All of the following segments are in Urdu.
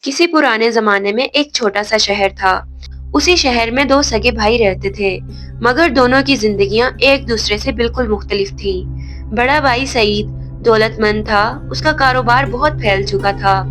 کسی پرانے زمانے میں ایک چھوٹا سا شہر تھا۔ اسی شہر میں دو سگے بھائی رہتے تھے، مگر دونوں کی زندگیاں ایک دوسرے سے بالکل مختلف تھیں۔ بڑا بھائی سعید دولت مند تھا، اس کا کاروبار بہت پھیل چکا تھا۔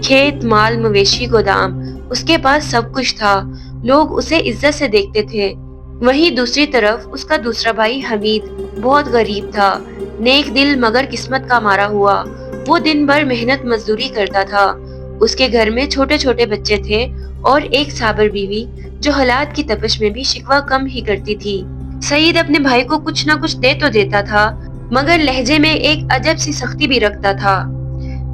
کھیت، مال، مویشی، گودام، اس کے پاس سب کچھ تھا۔ لوگ اسے عزت سے دیکھتے تھے۔ وہیں دوسری طرف اس کا دوسرا بھائی حمید بہت غریب تھا، نیک دل مگر قسمت کا مارا ہوا۔ وہ دن بھر محنت مزدوری کرتا تھا۔ اس کے گھر میں چھوٹے چھوٹے بچے تھے اور ایک صابر بیوی جو حالات کی تپش میں بھی شکوہ کم ہی کرتی تھی۔ سعید اپنے بھائی کو کچھ نہ کچھ دے تو دیتا تھا، مگر لہجے میں ایک عجب سی سختی بھی رکھتا تھا۔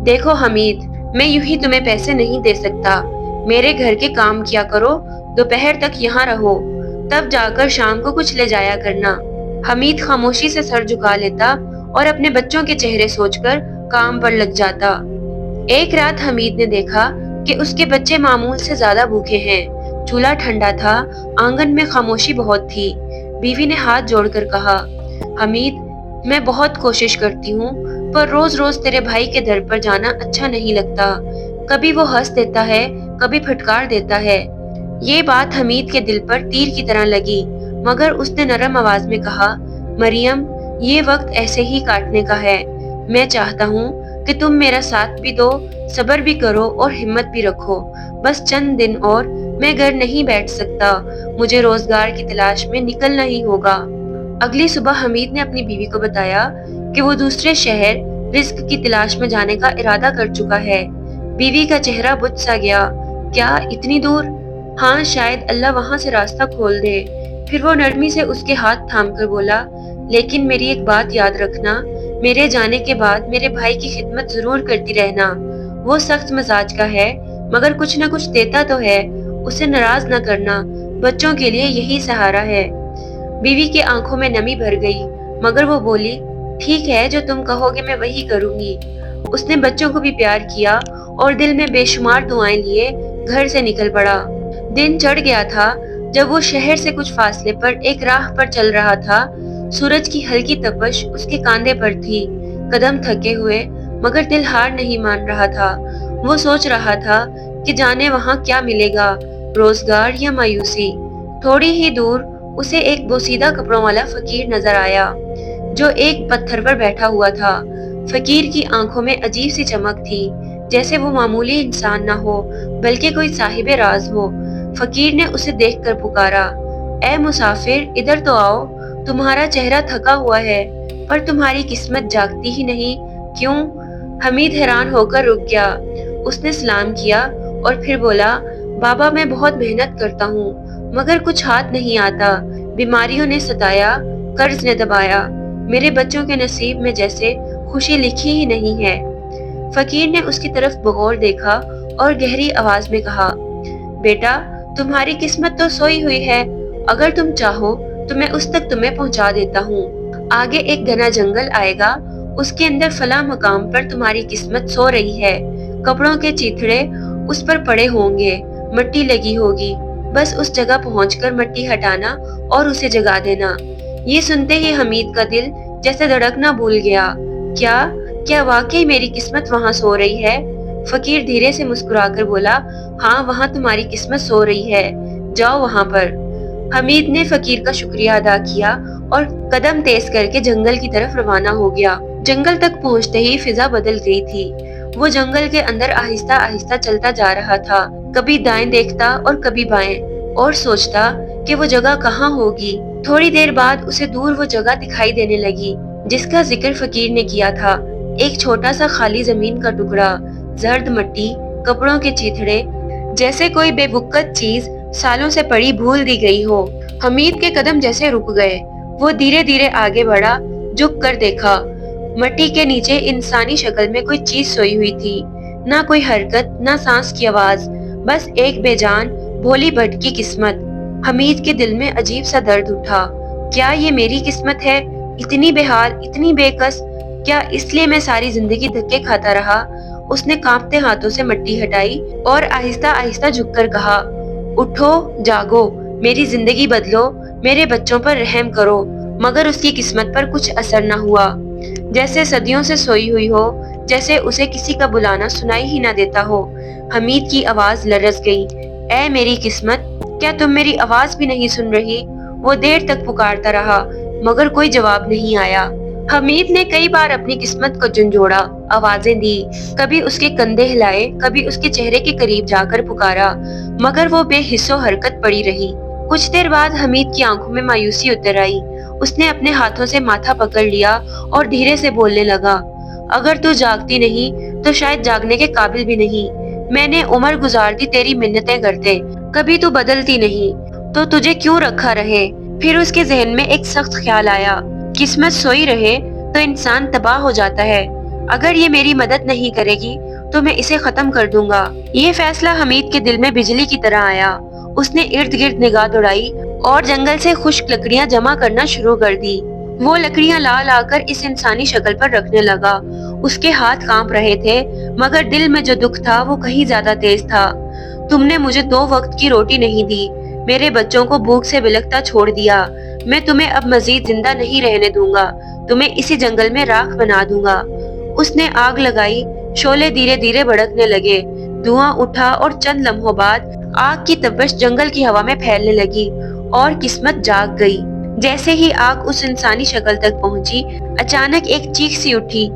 دیکھو حمید، میں یوں ہی تمہیں پیسے نہیں دے سکتا۔ میرے گھر کے کام کیا کرو، دوپہر تک یہاں رہو، تب جا کر شام کو کچھ لے جایا کرنا۔ حمید خاموشی سے سر جھکا لیتا اور اپنے بچوں کے چہرے سوچ کر کام پر لگ جاتا۔ ایک رات حمید نے دیکھا کہ اس کے بچے معمول سے زیادہ بھوکے ہیں۔ چولہا ٹھنڈا تھا، آنگن میں خاموشی بہت تھی۔ بیوی نے ہاتھ جوڑ کر کہا، حمید، میں بہت کوشش کرتی ہوں، پر روز روز تیرے بھائی کے در پر جانا اچھا نہیں لگتا۔ کبھی وہ ہنس دیتا ہے، کبھی پھٹکار دیتا ہے۔ یہ بات حمید کے دل پر تیر کی طرح لگی، مگر اس نے نرم آواز میں کہا، مریم، یہ وقت ایسے ہی کاٹنے کا ہے۔ میں چاہتا ہوں کہ تم میرا ساتھ بھی دو، صبر بھی کرو اور ہمت بھی رکھو۔ بس چند دن اور میں گھر نہیں بیٹھ سکتا، مجھے روزگار کی تلاش میں نکلنا ہی ہوگا۔ اگلی صبح حمید نے اپنی بیوی کو بتایا کہ وہ دوسرے شہر رزق کی تلاش میں جانے کا ارادہ کر چکا ہے۔ بیوی کا چہرہ بجھ سا گیا۔ کیا اتنی دور؟ ہاں، شاید اللہ وہاں سے راستہ کھول دے۔ پھر وہ نرمی سے اس کے ہاتھ تھام کر بولا، لیکن میری ایک بات یاد رکھنا، میرے جانے کے بعد میرے بھائی کی خدمت ضرور کرتی رہنا۔ وہ سخت مزاج کا ہے، مگر کچھ نہ کچھ دیتا تو ہے، اسے ناراض نہ کرنا، بچوں کے لیے یہی سہارا ہے۔ بیوی کی آنکھوں میں نمی بھر گئی، مگر وہ بولی، ٹھیک ہے، جو تم کہو گے میں وہی کروں گی۔ اس نے بچوں کو بھی پیار کیا اور دل میں بے شمار دعائیں لیے گھر سے نکل پڑا۔ دن چڑھ گیا تھا۔ جب وہ شہر سے کچھ فاصلے پر ایک راہ پر چل رہا تھا، سورج کی ہلکی تپش اس کے کاندھے پر تھی۔ قدم تھکے ہوئے، مگر دل ہار نہیں مان رہا تھا۔ وہ سوچ رہا تھا کہ جانے وہاں کیا ملے گا، روزگار یا مایوسی۔ تھوڑی ہی دور اسے ایک بوسیدہ کپڑوں والا فقیر نظر آیا، جو ایک پتھر پر بیٹھا ہوا تھا۔ فقیر کی آنکھوں میں عجیب سی چمک تھی، جیسے وہ معمولی انسان نہ ہو بلکہ کوئی صاحب راز ہو۔ فقیر نے اسے دیکھ کر پکارا، اے مسافر، ادھر تو آؤ، تمہارا چہرہ تھکا ہوا ہے، پر تمہاری قسمت جاگتی ہی نہیں، کیوں؟ حمید حیران ہو کر رک گیا۔ اس نے سلام کیا اور پھر بولا، بابا، میں بہت محنت کرتا ہوں، مگر کچھ ہاتھ نہیں آتا۔ بیماریوں نے ستایا، قرض نے دبایا، میرے بچوں کے نصیب میں جیسے خوشی لکھی ہی نہیں ہے۔ فقیر نے اس کی طرف بغور دیکھا اور گہری آواز میں کہا، بیٹا، تمہاری قسمت تو سوئی ہوئی ہے، اگر تم چاہو تو میں اس تک تمہیں پہنچا دیتا ہوں۔ آگے ایک گھنا جنگل آئے گا، اس کے اندر فلاں مقام پر تمہاری قسمت سو رہی ہے۔ کپڑوں کے چیتھڑے اس پر پڑے ہوں گے، مٹی لگی ہوگی، بس اس جگہ پہنچ کر مٹی ہٹانا اور اسے جگا دینا۔ یہ سنتے ہی حمید کا دل جیسے دھڑکنا بھول گیا۔ کیا واقعی میری قسمت وہاں سو رہی ہے؟ فقیر دھیرے سے مسکرا کر بولا، ہاں، وہاں تمہاری قسمت سو رہی ہے، جاؤ وہاں پر۔ حمید نے فقیر کا شکریہ ادا کیا اور قدم تیز کر کے جنگل کی طرف روانہ ہو گیا۔ جنگل تک پہنچتے ہی فضا بدل گئی تھی۔ وہ جنگل کے اندر آہستہ آہستہ چلتا جا رہا تھا، کبھی دائیں دیکھتا اور کبھی بائیں، اور سوچتا کہ وہ جگہ کہاں ہوگی۔ تھوڑی دیر بعد اسے دور وہ جگہ دکھائی دینے لگی جس کا ذکر فقیر نے کیا تھا، ایک چھوٹا سا خالی زمین کا ٹکڑا، زرد مٹی، کپڑوں کے چیتھڑے، جیسے کوئی بے وقت چیز سالوں سے پڑی بھول دی گئی ہو۔ حمید کے قدم جیسے رک گئے، وہ دھیرے دھیرے آگے بڑھا، جھک کر دیکھا، مٹی کے نیچے انسانی شکل میں کوئی چیز سوئی ہوئی تھی، نہ کوئی حرکت، نہ سانس کی آواز، بس ایک بے جان بھولی بھٹکی قسمت۔ حمید کے دل میں عجیب سا درد اٹھا، کیا یہ میری قسمت ہے، اتنی بے حال، اتنی بے کس؟ کیا اس لیے میں ساری زندگی دھکے کھاتا رہا؟ اس نے کانپتے ہاتھوں سے مٹی ہٹائی اور آہستہ آہستہ جھک کر کہا، اٹھو، جاگو، میری زندگی بدلو، میرے بچوں پر رحم کرو۔ مگر اس کی قسمت پر کچھ اثر نہ ہوا، جیسے صدیوں سے سوئی ہوئی ہو، جیسے اسے کسی کا بلانا سنائی ہی نہ دیتا ہو۔ حمید کی آواز لرز گئی۔ اے میری قسمت، کیا تم میری آواز بھی نہیں سن رہی؟ وہ دیر تک پکارتا رہا مگر کوئی جواب نہیں آیا۔ حمید نے کئی بار اپنی قسمت کو جھنجھوڑا، آوازیں دی، کبھی اس کے کندھے ہلائے، کبھی اس کے چہرے کے قریب جا کر پکارا، مگر وہ بے حس و حرکت پڑی رہی۔ کچھ دیر بعد حمید کی آنکھوں میں مایوسی اتر آئی۔ اس نے اپنے ہاتھوں سے ماتھا پکڑ لیا اور دھیرے سے بولنے لگا، اگر تو جاگتی نہیں تو شاید جاگنے کے قابل بھی نہیں۔ میں نے عمر گزار دی تیری منتیں کرتے، کبھی تو بدلتی نہیں، تو تجھے کیوں رکھا رہے؟ پھر اس کے ذہن میں ایک سخت خیال آیا، قسمت سوئی رہے تو انسان تباہ ہو جاتا ہے، اگر یہ میری مدد نہیں کرے گی تو میں اسے ختم کر دوں گا۔ یہ فیصلہ حمید کے دل میں بجلی کی طرح آیا۔ اس نے ارد گرد نگاہ دوڑائی اور جنگل سے خشک لکڑیاں جمع کرنا شروع کر دی۔ وہ لکڑیاں لا لا کر اس انسانی شکل پر رکھنے لگا۔ اس کے ہاتھ کانپ رہے تھے مگر دل میں جو دکھ تھا وہ کہیں زیادہ تیز تھا۔ تم نے مجھے 2 وقت کی روٹی نہیں دی، میرے بچوں کو بھوک سے بلکتا چھوڑ دیا۔ میں تمہیں اب مزید زندہ نہیں رہنے دوں گا، تمہیں اسی جنگل میں راکھ بنا دوں گا۔ اس نے آگ لگائی، شعلے دھیرے دھیرے بھڑکنے لگے، دھواں اٹھا اور چند لمحوں بعد آگ کی تپش جنگل کی ہوا میں پھیلنے لگی اور قسمت جاگ گئی۔ جیسے ہی آگ اس انسانی شکل تک پہنچی، اچانک ایک چیخ سی اٹھی۔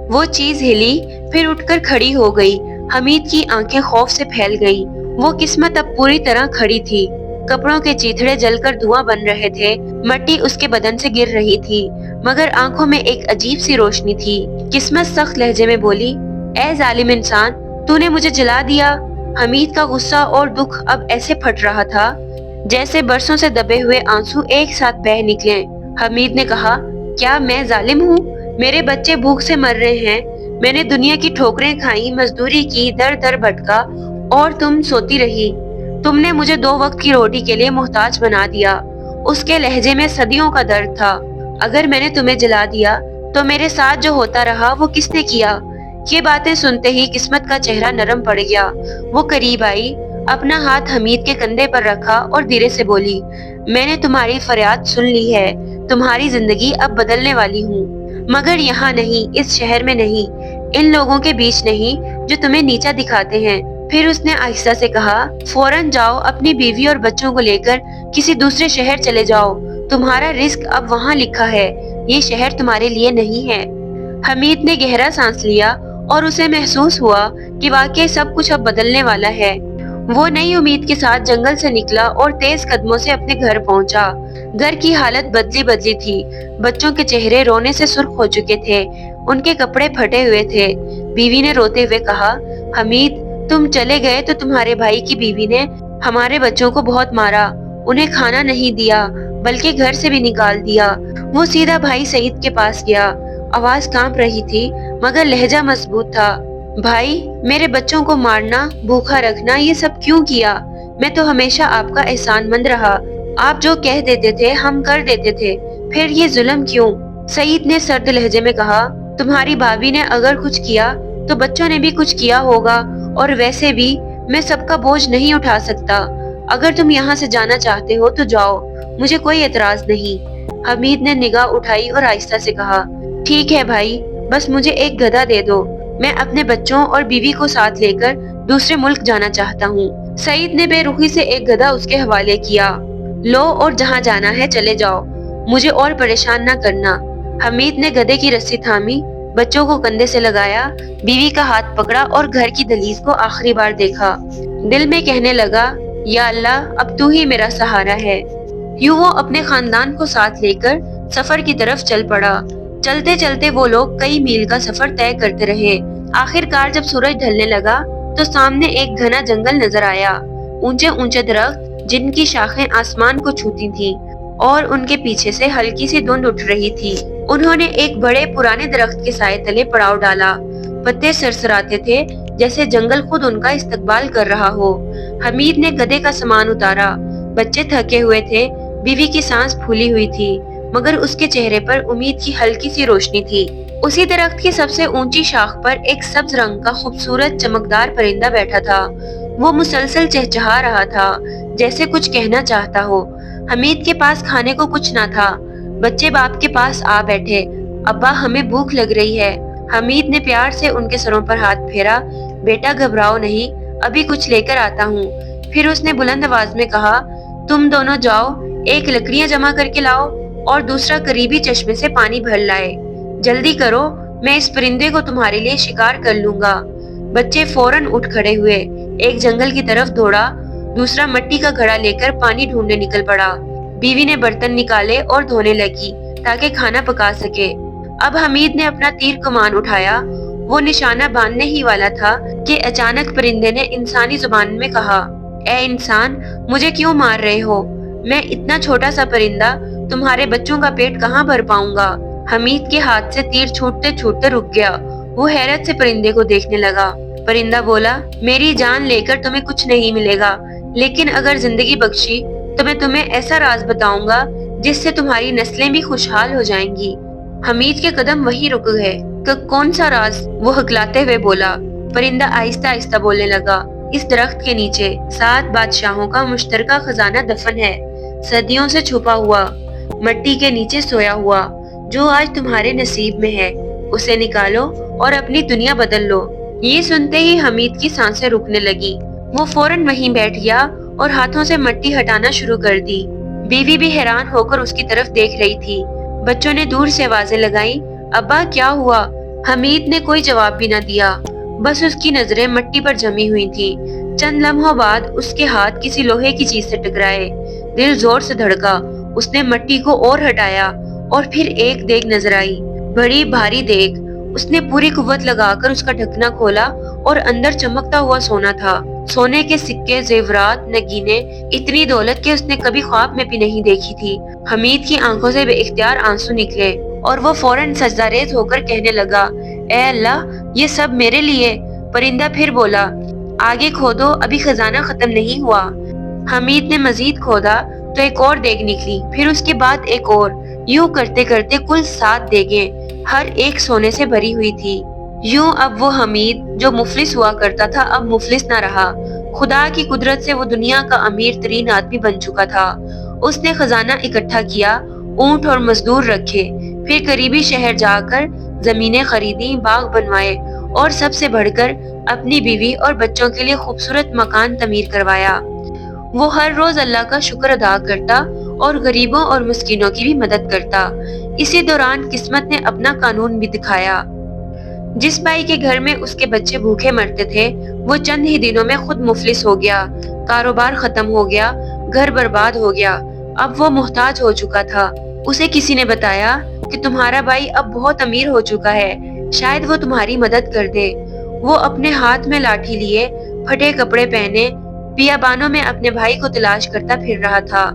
وہ چیز ہلی، پھر اٹھ کر کھڑی ہو گئی۔ حمید کی آنکھیں خوف سے پھیل گئی۔ وہ قسمت اب پوری طرح کھڑی تھی، کپڑوں کے چیتھڑے جل کر دھواں بن رہے تھے، مٹی اس کے بدن سے گر رہی تھی مگر آنکھوں میں ایک عجیب سی روشنی تھی۔ قسمت سخت لہجے میں بولی، اے ظالم انسان، تو نے مجھے جلا دیا۔ حمید کا غصہ اور دکھ اب ایسے پھٹ رہا تھا جیسے برسوں سے دبے ہوئے آنسو ایک ساتھ بہہ نکلیں۔ حمید نے کہا، کیا میں ظالم ہوں؟ میرے بچے بھوک سے مر رہے ہیں، میں نے دنیا کی ٹھوکریں کھائیں، مزدوری کی، در در بھٹکا، اور تم سوتی رہی۔ تم نے مجھے 2 وقت کی روٹی کے لیے محتاج بنا دیا۔ اس کے لہجے میں صدیوں کا درد تھا۔ اگر میں نے تمہیں جلا دیا تو میرے ساتھ جو ہوتا رہا وہ کس نے کیا؟ یہ باتیں سنتے ہی قسمت کا چہرہ نرم پڑ گیا۔ وہ قریب آئی، اپنا ہاتھ حمید کے کندھے پر رکھا اور دھیرے سے بولی، میں نے تمہاری فریاد سن لی ہے، تمہاری زندگی اب بدلنے والی ہوں، مگر یہاں نہیں، اس شہر میں نہیں، ان لوگوں کے بیچ نہیں جو تمہیں نیچا دکھاتے ہیں۔ پھر اس نے آہستہ سے کہا، فوراً جاؤ، اپنی بیوی اور بچوں کو لے کر کسی دوسرے شہر چلے جاؤ، تمہارا رزق اب وہاں لکھا ہے، یہ شہر تمہارے لیے نہیں ہے۔ حمید نے گہرا سانس لیا اور اسے محسوس ہوا کہ واقعی سب کچھ اب بدلنے والا ہے۔ وہ نئی امید کے ساتھ جنگل سے نکلا اور تیز قدموں سے اپنے گھر پہنچا۔ گھر کی حالت بدلی بدلی تھی، بچوں کے چہرے رونے سے سرخ ہو چکے تھے، ان کے کپڑے پھٹے ہوئے تھے۔ بیوی نے روتے ہوئے کہا، حمید، تم چلے گئے تو تمہارے بھائی کی بیوی نے ہمارے بچوں کو بہت مارا، انہیں کھانا نہیں دیا، بلکہ گھر سے بھی نکال دیا۔ وہ سیدھا بھائی سعید کے پاس گیا، آواز کانپ رہی تھی مگر لہجہ مضبوط تھا۔ بھائی، میرے بچوں کو مارنا، بھوکا رکھنا، یہ سب کیوں کیا؟ میں تو ہمیشہ آپ کا احسان مند رہا، آپ جو کہہ دیتے تھے ہم کر دیتے تھے، پھر یہ ظلم کیوں؟ سعید نے سرد لہجے میں کہا، تمہاری بھابھی نے اگر کچھ کیا تو بچوں نے بھی کچھ کیا ہوگا، اور ویسے بھی میں سب کا بوجھ نہیں اٹھا سکتا۔ اگر تم یہاں سے جانا چاہتے ہو تو جاؤ، مجھے کوئی اعتراض نہیں۔ حمید نے نگاہ اٹھائی اور آہستہ سے کہا، ٹھیک ہے بھائی، بس مجھے ایک گدھا دے دو، میں اپنے بچوں اور بیوی کو ساتھ لے کر دوسرے ملک جانا چاہتا ہوں۔ سعید نے بے رخی سے ایک گدھا اس کے حوالے کیا، لو اور جہاں جانا ہے چلے جاؤ، مجھے اور پریشان نہ کرنا۔ حمید نے گدھے کی رسی تھامی، بچوں کو کندھے سے لگایا، بیوی کا ہاتھ پکڑا اور گھر کی دہلیز کو آخری بار دیکھا۔ دل میں کہنے لگا، یا اللہ، اب تو ہی میرا سہارا ہے۔ یوں وہ اپنے خاندان کو ساتھ لے کر سفر کی طرف چل پڑا۔ چلتے چلتے وہ لوگ کئی میل کا سفر طے کرتے رہے۔ آخر کار جب سورج ڈھلنے لگا تو سامنے ایک گھنا جنگل نظر آیا، اونچے اونچے درخت جن کی شاخیں آسمان کو چھوتی تھیں اور ان کے پیچھے سے ہلکی سی دھند اٹھ رہی تھی۔ انہوں نے ایک بڑے پرانے درخت کے سائے تلے پڑاؤ ڈالا، پتے سرسراتے تھے جیسے جنگل خود ان کا استقبال کر رہا ہو۔ حمید نے گدھے کا سامان اتارا، بچے تھکے ہوئے تھے، بیوی کی سانس پھولی ہوئی تھی مگر اس کے چہرے پر امید کی ہلکی سی روشنی تھی۔ اسی درخت کی سب سے اونچی شاخ پر ایک سبز رنگ کا خوبصورت چمکدار پرندہ بیٹھا تھا، وہ مسلسل چہچہا رہا تھا جیسے کچھ کہنا چاہتا ہو۔ حمید کے پاس کھانے کو کچھ نہ تھا، بچے باپ کے پاس آ بیٹھے، ابا ہمیں بھوک لگ رہی ہے۔ حمید نے پیار سے ان کے سروں پر ہاتھ پھیرا۔ بیٹا گھبراؤ نہیں، ابھی کچھ لے کر آتا ہوں۔ پھر اس نے بلند آواز میں کہا، تم دونوں جاؤ، ایک لکڑیاں جمع کر کے لاؤ اور دوسرا قریبی چشمے سے پانی بھر لائے۔ جلدی کرو، میں اس پرندے کو تمہارے لیے شکار کر لوں گا۔ بچے فوراً اٹھ کھڑے ہوئے، ایک جنگل کی طرف دوڑا، دوسرا مٹی کا گھڑا لے کر پانی ڈھونڈنے نکل پڑا۔ بیوی نے برتن نکالے اور دھونے لگی تاکہ کھانا پکا سکے۔ اب حمید نے اپنا تیر کمان اٹھایا، وہ نشانہ باندھنے ہی والا تھا کہ اچانک پرندے نے انسانی زبان میں کہا، اے انسان، مجھے کیوں مار رہے ہو؟ میں اتنا چھوٹا سا پرندہ تمہارے بچوں کا پیٹ کہاں بھر پاؤں گا؟ حمید کے ہاتھ سے تیر چھوٹتے چھوٹتے رک گیا۔ وہ حیرت سے پرندے کو دیکھنے لگا۔ پرندہ بولا، میری جان لے کر تمہیں کچھ نہیں ملے گا، لیکن اگر زندگی بخشی تو میں تمہیں ایسا راز بتاؤں گا جس سے تمہاری نسلیں بھی خوشحال ہو جائیں گی۔ حمید کے قدم وہیں رک گئے۔ کون سا راز؟ وہ ہکلاتے ہوئے بولا۔ پرندہ آہستہ آہستہ بولنے لگا، اس درخت کے نیچے 7 بادشاہوں کا مشترکہ خزانہ دفن ہے، صدیوں سے چھپا ہوا، مٹی کے نیچے سویا ہوا، جو آج تمہارے نصیب میں ہے، اسے نکالو اور اپنی دنیا بدل لو۔ یہ سنتے ہی حمید کی سانسیں رکنے لگی۔ وہ فوراً وہیں بیٹھ گیا اور ہاتھوں سے مٹی ہٹانا شروع کر دی۔ بیوی بھی حیران ہو کر اس کی طرف دیکھ رہی تھی۔ بچوں نے دور سے آوازیں لگائیں، ابا کیا ہوا؟ حمید نے کوئی جواب بھی نہ دیا، بس اس کی نظریں مٹی پر جمی ہوئی تھیں۔ چند لمحوں بعد اس کے ہاتھ کسی لوہے کی چیز سے ٹکرائے، دل زور سے دھڑکا۔ اس نے مٹی کو اور ہٹایا اور پھر ایک دیگ نظر آئی، بڑی بھاری دیگ۔ اس نے پوری قوت لگا کر اس کا ڈھکنا کھولا اور اندر چمکتا ہوا سونا تھا، سونے کے سکے، زیورات، نگینے، اتنی دولت کہ اس نے کبھی خواب میں بھی نہیں دیکھی تھی۔ حمید کی آنکھوں سے بے اختیار آنسو نکلے اور وہ فوراً سجدہ ریز ہو کر کہنے لگا، اے اللہ، یہ سب میرے لیے۔ پرندہ پھر بولا، آگے کھودو، ابھی خزانہ ختم نہیں ہوا۔ حمید نے مزید کھودا تو ایک اور دیگ نکلی، پھر اس کے بعد ایک اور، یوں کرتے کرتے کل 7 دیگیں، ہر ایک سونے سے بھری ہوئی تھی۔ یوں اب وہ حمید جو مفلس ہوا کرتا تھا اب مفلس نہ رہا۔ خدا کی قدرت سے وہ دنیا کا امیر ترین آدمی بن چکا تھا۔ اس نے خزانہ اکٹھا کیا، اونٹ اور مزدور رکھے، پھر قریبی شہر جا کر زمینیں خریدیں، باغ بنوائے اور سب سے بڑھ کر اپنی بیوی اور بچوں کے لیے خوبصورت مکان تعمیر کروایا۔ وہ ہر روز اللہ کا شکر ادا کرتا اور غریبوں اور مسکینوں کی بھی مدد کرتا۔ اسی دوران قسمت نے اپنا قانون بھی دکھایا۔ جس بھائی کے گھر میں اس کے بچے بھوکے مرتے تھے، وہ چند ہی دنوں میں خود مفلس ہو گیا، کاروبار ختم ہو گیا، گھر برباد ہو گیا۔ اب وہ محتاج ہو چکا تھا۔ اسے کسی نے بتایا کہ تمہارا بھائی اب بہت امیر ہو چکا ہے، شاید وہ تمہاری مدد کر دے۔ وہ اپنے ہاتھ میں لاٹھی لیے، پھٹے کپڑے پہنے، بیابانوں میں اپنے بھائی کو تلاش کرتا پھر رہا تھا۔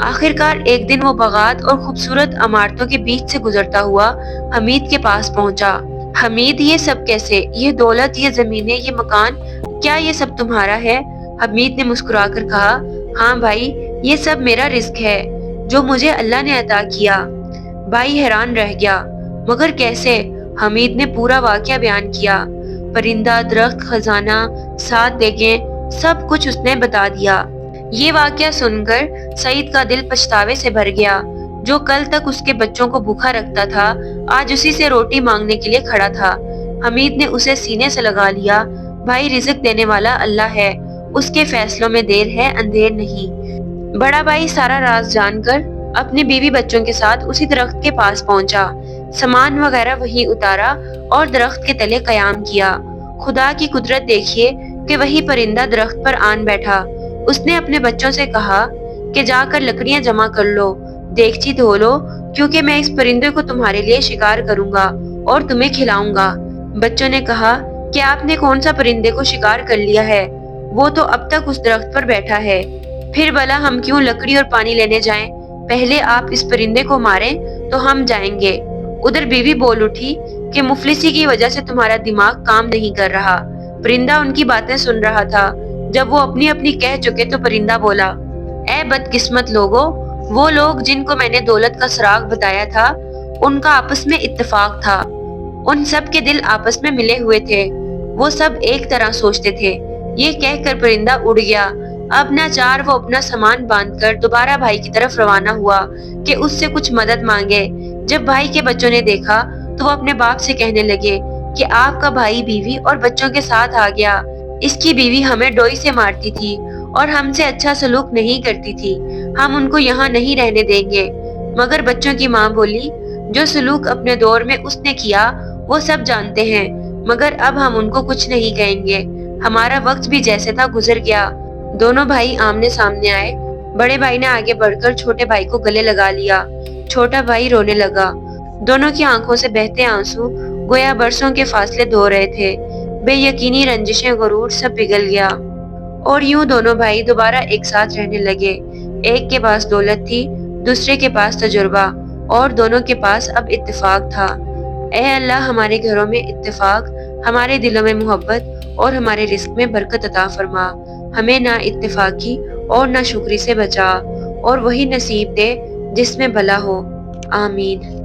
آخرکار ایک دن وہ باغات اور خوبصورت عمارتوں کے بیچ سے گزرتا ہوا حمید کے پاس پہنچا۔ حمید، یہ سب کیسے؟ یہ دولت، یہ زمینیں، یہ مکان، کیا یہ سب تمہارا ہے؟ حمید نے مسکرا کر کہا، ہاں بھائی، یہ سب میرا رزق ہے جو مجھے اللہ نے عطا کیا۔ بھائی حیران رہ گیا، مگر کیسے؟ حمید نے پورا واقعہ بیان کیا، پرندہ، درخت، خزانہ، 7 دیگیں، سب کچھ اس نے بتا دیا۔ یہ واقعہ سن کر سعید کا دل پچھتاوے سے بھر گیا۔ جو کل تک اس کے بچوں کو بھوکا رکھتا تھا، آج اسی سے روٹی مانگنے کے لیے کھڑا تھا۔ حمید نے اسے سینے سے لگا لیا، بھائی، رزق دینے والا اللہ ہے، اس کے فیصلوں میں دیر ہے، اندھیر نہیں۔ بڑا بھائی سارا راز جان کر اپنے بیوی بچوں کے ساتھ اسی درخت کے پاس پہنچا، سامان وغیرہ وہیں اتارا اور درخت کے تلے قیام کیا۔ خدا کی قدرت دیکھیے کہ وہی پرندہ درخت پر آن بیٹھا۔ اس نے اپنے بچوں سے کہا کہ جا کر لکڑیاں جمع کر لو، دیگچی دھو لو، کیونکہ میں اس پرندے کو تمہارے لیے شکار کروں گا اور تمہیں کھلاؤں گا۔ بچوں نے کہا کہ آپ نے کون سا پرندے کو شکار کر لیا ہے؟ وہ تو اب تک اس درخت پر بیٹھا ہے۔ پھر بھلا ہم کیوں لکڑی اور پانی لینے جائیں؟ پہلے آپ اس پرندے کو ماریں تو ہم جائیں گے۔ ادھر بیوی بول اٹھی کہ مفلسی کی وجہ سے تمہارا دماغ کام نہیں کر رہا۔ پرندہ ان کی باتیں سن رہا تھا۔ جب وہ اپنی اپنی کہہ چکے تو پرندہ بولا، اے بدقسمت لوگو، وہ لوگ جن کو میں نے دولت کا سراغ بتایا تھا، ان کا آپس میں اتفاق تھا، ان سب کے دل آپس میں ملے ہوئے تھے، وہ سب ایک طرح سوچتے تھے۔ یہ کہہ کر پرندہ اڑ گیا۔ اب ناچار وہ اپنا سامان باندھ کر دوبارہ بھائی کی طرف روانہ ہوا کہ اس سے کچھ مدد مانگے۔ جب بھائی کے بچوں نے دیکھا تو وہ اپنے باپ سے کہنے لگے کہ آپ کا بھائی بیوی اور بچوں کے ساتھ آ گیا۔ اس کی بیوی ہمیں ڈوئی سے مارتی تھی اور ہم سے اچھا سلوک نہیں کرتی تھی، ہم ان کو یہاں نہیں رہنے دیں گے۔ مگر بچوں کی ماں بولی، جو سلوک اپنے دور میں اس نے کیا وہ سب جانتے ہیں، مگر اب ہم ان کو کچھ نہیں کہیں گے، ہمارا وقت بھی جیسے تھا گزر گیا۔ دونوں بھائی آمنے سامنے آئے۔ بڑے بھائی نے آگے بڑھ کر چھوٹے بھائی کو گلے لگا لیا۔ چھوٹا بھائی رونے لگا۔ دونوں کی آنکھوں سے بہتے آنسو گویا برسوں کے فاصلے دھو رہے تھے۔ بے یقینی، رنجشیں، غرور سب پگھل گیا۔ اور یوں دونوں بھائی دوبارہ ایک ساتھ رہنے لگے۔ ایک کے پاس دولت تھی، دوسرے کے پاس تجربہ، اور دونوں کے پاس اب اتفاق تھا۔ اے اللہ، ہمارے گھروں میں اتفاق، ہمارے دلوں میں محبت اور ہمارے رزق میں برکت عطا فرما۔ ہمیں نہ اتفاقی اور نہ شکری سے بچا، اور وہی نصیب دے جس میں بھلا ہو۔ آمین۔